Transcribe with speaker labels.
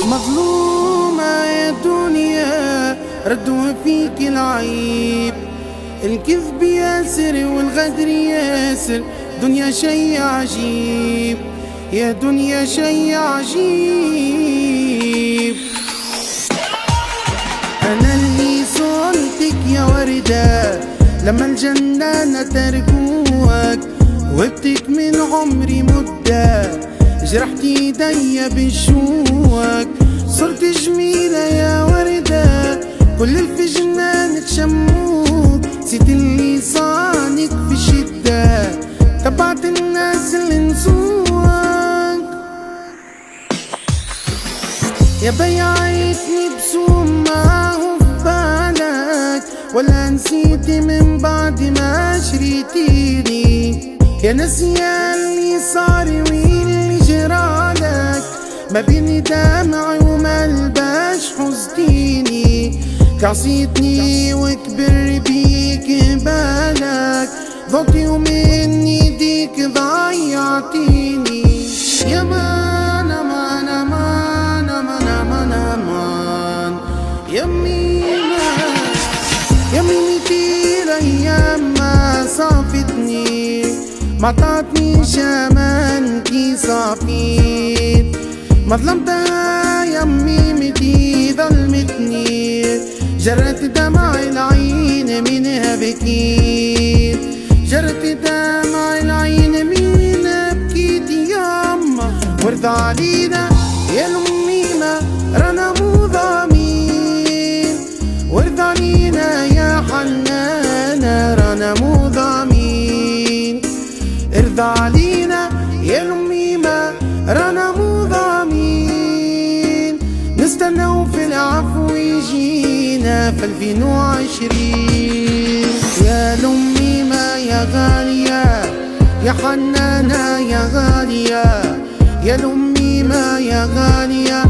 Speaker 1: مظلومة يا دنيا ردوا فيك العيب، الكذب ياسر والغدر ياسر، دنيا شي عجيب، يا دنيا شي عجيب. أنا اللي صنتك يا وردة لما الجنة تركوك، وبتك من عمري مدة جرحت ايديا بالشوك، صرت جميلة يا وردة كل الفجنان تشموك، نسيت اللي صانك في الشدة تبعت الناس اللي نسوك، يا بيعتني بسوم ما هو في بالك، ولا نسيتي من بعد ما شريتيني، يا ناسية اللي صار واللي جرالك، ما بين دمعي وملبش حزتيني، كعصيتني وكبر بيك بالك، ضوتي ومن ايديك ضيعتيني، يا مان امان امان امان امان امان يا ميمة يا ميمتي الايام ما صافتني، ما عطتنيش امانتي صافيت، ما ظلمتها يا ميمتي ظلمتني، جرت دمع العين منها بكيت، جرت دمع العين منها بكيت ياما، وارضى علينا يا الأميمة رانا مو ضامين، وارضى علينا يا حنانة رانا مو ضامين، ارضى علينا يا الأميمة رانا مو ضامين، نستناو في العفو يجينا في 2020، يا الأميمة يا غالية يا حنانة يا غالية، يا الأميمة يا غالية